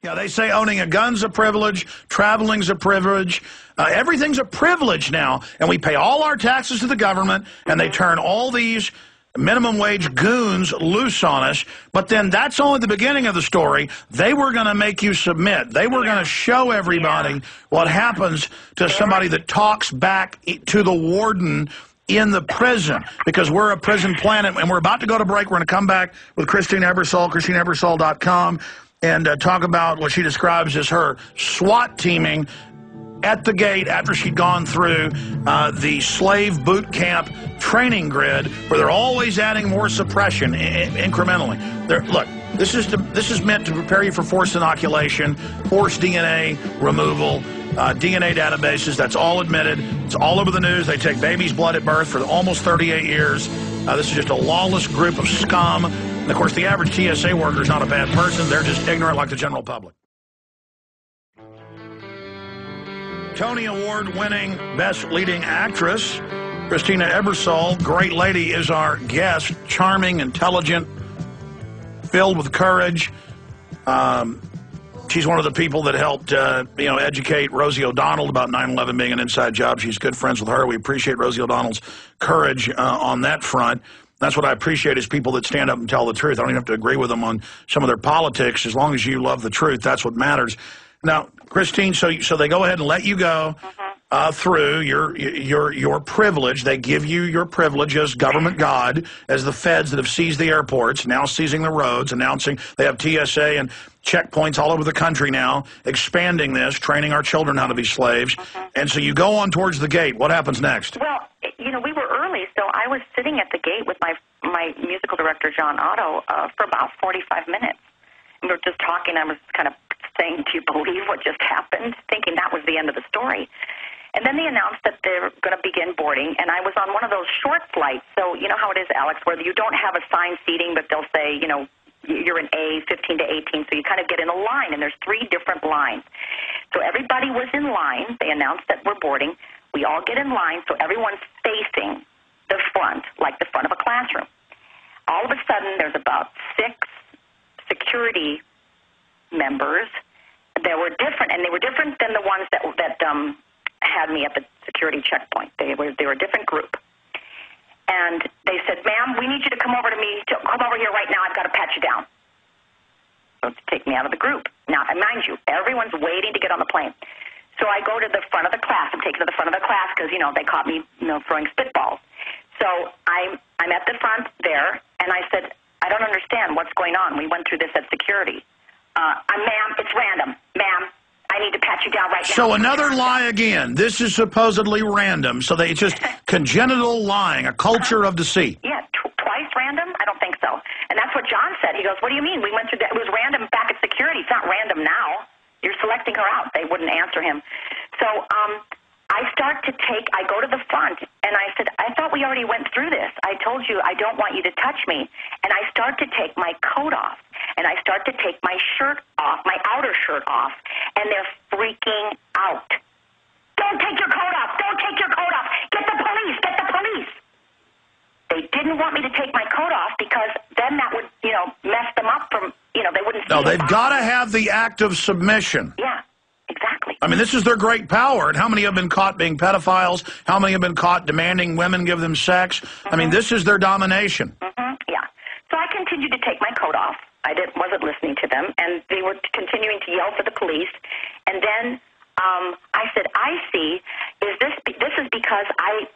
Yeah, they say owning a gun's a privilege, traveling's a privilege, everything's a privilege now, and we pay all our taxes to the government, and they turn all these minimum wage goons loose on us, but then that's only the beginning of the story. They were going to make you submit. They were going to show everybody what happens to somebody that talks back to the warden in the prison, because we're a prison planet, and we're about to go to break. We're going to come back with Christine Ebersole, ChristineEbersole.com, and talk about what she describes as her SWAT teaming at the gate after she'd gone through the slave boot camp training grid, where they're always adding more suppression incrementally. Look, this is meant to prepare you for forced inoculation, forced DNA removal, DNA databases. That's all admitted. It's all over the news. They take baby's blood at birth for almost 38 years. This is just a lawless group of scum. And of course, the average TSA worker is not a bad person. They're just ignorant like the general public. Tony Award-winning Best Leading Actress, Christina Ebersole, great lady, is our guest. Charming, intelligent, filled with courage. She's one of the people that helped, educate Rosie O'Donnell about 9/11 being an inside job. She's good friends with her. We appreciate Rosie O'Donnell's courage on that front. That's what I appreciate, is people that stand up and tell the truth. I don't even have to agree with them on some of their politics. As long as you love the truth, that's what matters. Now, Christine, so they go ahead and let you go through your privilege. They give you your privilege as government god, as the feds that have seized the airports, now seizing the roads, announcing they have TSA and checkpoints all over the country now, expanding this, training our children how to be slaves. And so you go on towards the gate. What happens next? Well, we were early, so I was sitting at the gate with my musical director, John Otto, for about 45 minutes. And we were just talking. I was kind of saying, do you believe what just happened? Thinking that was the end of the story. And then they announced that they're going to begin boarding, and I was on one of those short flights. So you know how it is, Alex, where you don't have assigned seating, but they'll say, you're in A, 15 to 18, so you kind of get in a line, and there's 3 different lines. So everybody was in line. They announced that we're boarding. We all get in line, so everyone's facing the front, like the front of a classroom. All of a sudden, there's about 6 security members. They were different, and they were different than the ones that had me at the security checkpoint. They were a different group. And they said, ma'am, we need you to come over here right now. I've got to pat you down. So to take me out of the group. Now, and mind you, everyone's waiting to get on the plane. So I go to the front of the class. I'm taken to the front of the class because, they caught me, throwing spitballs. So I'm at the front there, and I said, I don't understand what's going on. We went through this at security. Ma'am, it's random. Ma'am, I need to pat you down right now. So another lie again. This is supposedly random. So it's just congenital lying, a culture of deceit. Yeah, twice random? I don't think so. And that's what John said. He goes, what do you mean? We went through that. It was random back at security. It's not random now. You're selecting her out. They wouldn't answer him. So I go to the front, and I said, I thought we already went through this. I told you I don't want you to touch me. And I start to take my coat off, and I start to take my shirt off, my outer shirt off, and they're freaking out. Don't take your coat off. Don't take your coat off. Get the police. Get the police. They didn't want me to take my coat off because then that would, mess them up from, they wouldn't see. No, they've got to have the act of submission. Yeah, exactly. I mean, this is their great power. And how many have been caught being pedophiles? How many have been caught demanding women give them sex? I mean, this is their domination. Yeah. So I continued to take my coat off. I wasn't listening to them, and they were continuing to yell for the police. And then I said, I see. This is because I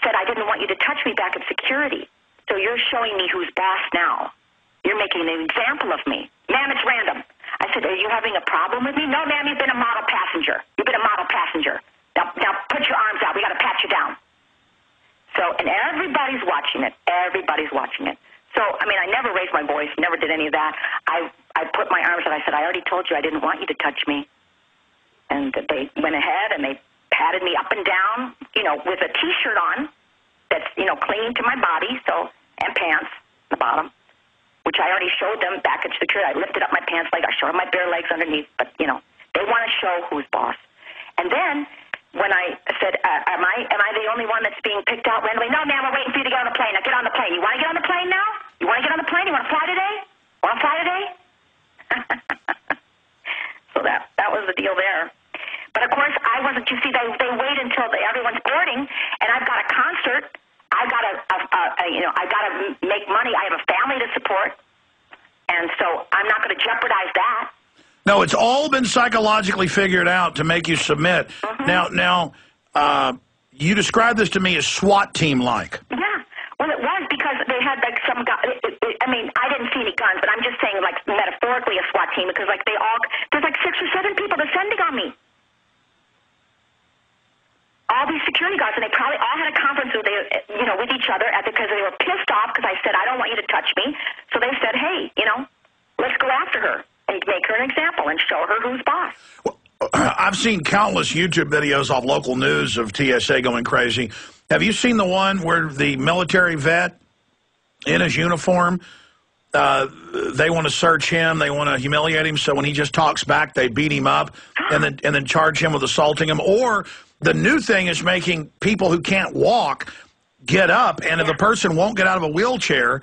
said I didn't want you to touch me back at security. So you're showing me who's boss now. You're making an example of me. Ma'am, it's random. I said, are you having a problem with me? No, ma'am, you've been a model passenger. You've been a model passenger. Now put your arms out. We got to pat you down. So, and everybody's watching it. Everybody's watching it. So, I mean, I never raised my voice, never did any of that. I put my arms out. I said, I already told you I didn't want you to touch me. And they went ahead and they patted me up and down, with a T-shirt on that's, clinging to my body, and pants, the bottom, which I already showed them back at security. I lifted up my pants leg. I showed them my bare legs underneath, but, they want to show who's boss. And then when I said, am I the only one that's being picked out randomly? No, ma'am, we're waiting for you to get on the plane. Now get on the plane. You want to get on the plane now? You want to get on the plane? You want to fly today? Want to fly today? was the deal there. But, of course, I wasn't. You see, they wait until everyone's boarding, and I've got a concert. I got to make money. I have a family to support, and so I'm not going to jeopardize that. No, it's all been psychologically figured out to make you submit. Now, you described this to me as SWAT team-like. Yeah, well, it was because they had, like, some guy. I mean, I didn't see any guns, but I'm just saying, like, metaphorically a SWAT team because, like, there's like 6 or 7 people descending on me. All these security guards, and they probably all had a conference with each other because they were pissed off because I said, I don't want you to touch me. So they said, hey, let's go after her and make her an example and show her who's boss. Well, I've seen countless YouTube videos off local news of TSA going crazy. Have you seen the one where the military vet in his uniform, they want to search him, they want to humiliate him, so when he just talks back, they beat him up and then charge him with assaulting him? Or the new thing is making people who can't walk get up, and if the person won't get out of a wheelchair,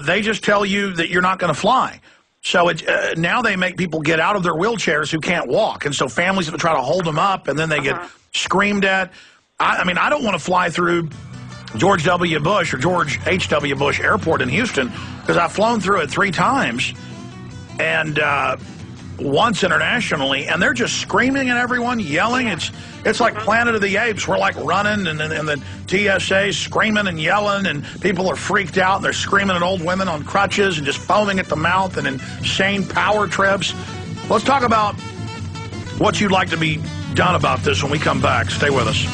they just tell you that you're not going to fly. So now they make people get out of their wheelchairs who can't walk, and so families have to try to hold them up, and then they get screamed at. I mean, I don't want to fly through George W. Bush or George H.W. Bush Airport in Houston because I've flown through it 3 times, and once internationally, and they're just screaming at everyone, yelling. It's like Planet of the Apes. We're like running, and the TSA screaming and yelling, and people are freaked out, and they're screaming at old women on crutches and just foaming at the mouth and insane power trips. Let's talk about what you'd like to be done about this when we come back. Stay with us.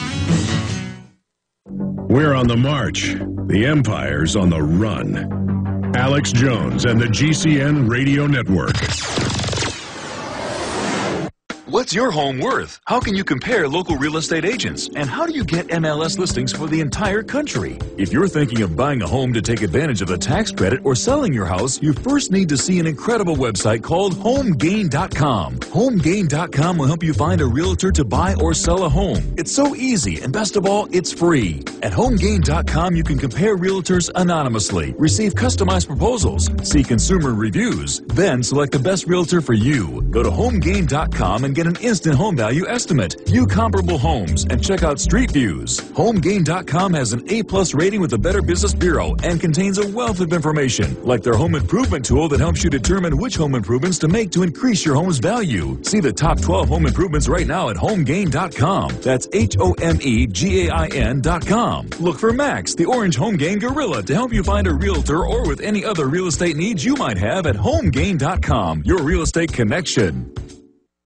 We're on the march. The Empire's on the run. Alex Jones and the GCN Radio Network. What's your home worth? How can you compare local real estate agents? And how do you get MLS listings for the entire country? If you're thinking of buying a home to take advantage of the tax credit or selling your house, you first need to see an incredible website called HomeGain.com. HomeGain.com will help you find a realtor to buy or sell a home. It's so easy, and best of all, it's free. At HomeGain.com, you can compare realtors anonymously, receive customized proposals, see consumer reviews, then select the best realtor for you. Go to HomeGain.com and get an instant home value estimate, view comparable homes, and check out street views. HomeGain.com has an A+ rating with the Better Business Bureau and contains a wealth of information, like their home improvement tool that helps you determine which home improvements to make to increase your home's value. See the top 12 home improvements right now at HomeGain.com. That's HomeGain.com. Look for Max, the orange HomeGain gorilla, to help you find a realtor or with any other real estate needs you might have at HomeGain.com, your real estate connection.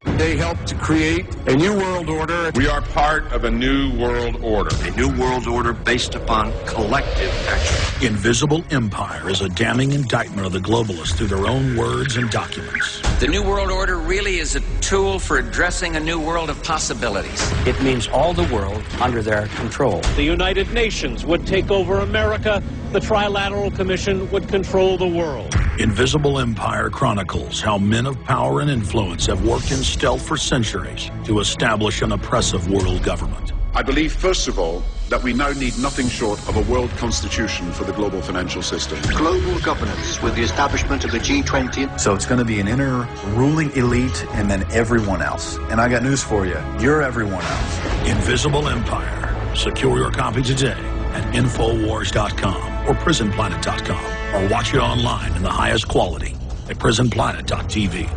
They helped to create a new world order. We are part of a new world order. A new world order based upon collective action. Invisible Empire is a damning indictment of the globalists through their own words and documents. The New World Order really is a tool for addressing a new world of possibilities. It means all the world under their control. The United Nations would take over America. The Trilateral Commission would control the world. Invisible Empire chronicles how men of power and influence have worked in stealth for centuries to establish an oppressive world government. I believe, first of all, that we now need nothing short of a world constitution for the global financial system. Global governance with the establishment of the G20. So it's going to be an inner ruling elite and then everyone else. And I got news for you. You're everyone else. Invisible Empire. Secure your copy today at Infowars.com or PrisonPlanet.com, or watch it online in the highest quality at PrisonPlanet.tv.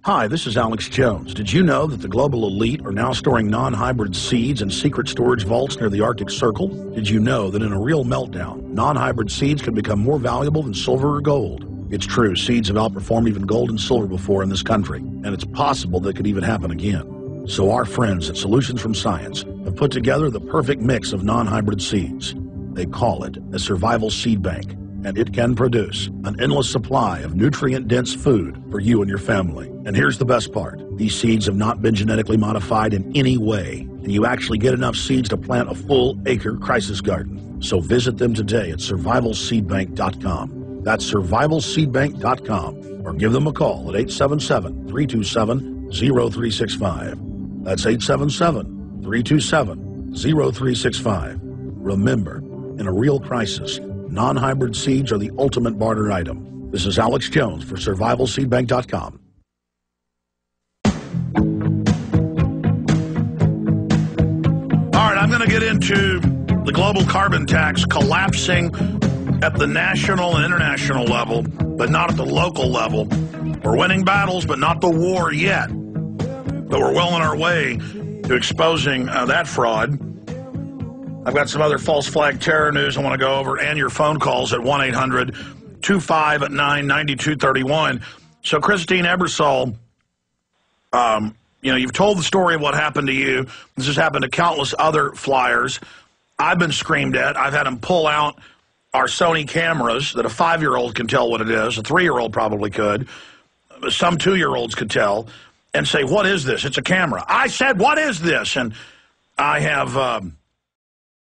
Hi, this is Alex Jones. Did you know that the global elite are now storing non-hybrid seeds in secret storage vaults near the Arctic Circle? Did you know that in a real meltdown, non-hybrid seeds can become more valuable than silver or gold? It's true, seeds have outperformed even gold and silver before in this country, and it's possible that could even happen again. So our friends at Solutions from Science have put together the perfect mix of non-hybrid seeds. They call it a survival seed bank, and it can produce an endless supply of nutrient-dense food for you and your family. And here's the best part. These seeds have not been genetically modified in any way, and you actually get enough seeds to plant a full-acre crisis garden. So visit them today at survivalseedbank.com. That's survivalseedbank.com, or give them a call at 877-327-0365. That's 877-327-0365. Remember, in a real crisis, non-hybrid seeds are the ultimate barter item. This is Alex Jones for survivalseedbank.com. to get into the global carbon tax collapsing at the national and international level, but not at the local level. We're winning battles, but not the war yet. But we're well on our way to exposing that fraud. I've got some other false flag terror news I want to go over, and your phone calls at 1-800-259-9231. So, Christine Ebersoles, you've told the story of what happened to you. This has happened to countless other flyers. I've been screamed at. I've had them pull out our Sony cameras that a 5-year-old can tell what it is. A 3-year-old probably could. Some 2-year-olds could tell and say, what is this? It's a camera. I said, what is this? And I have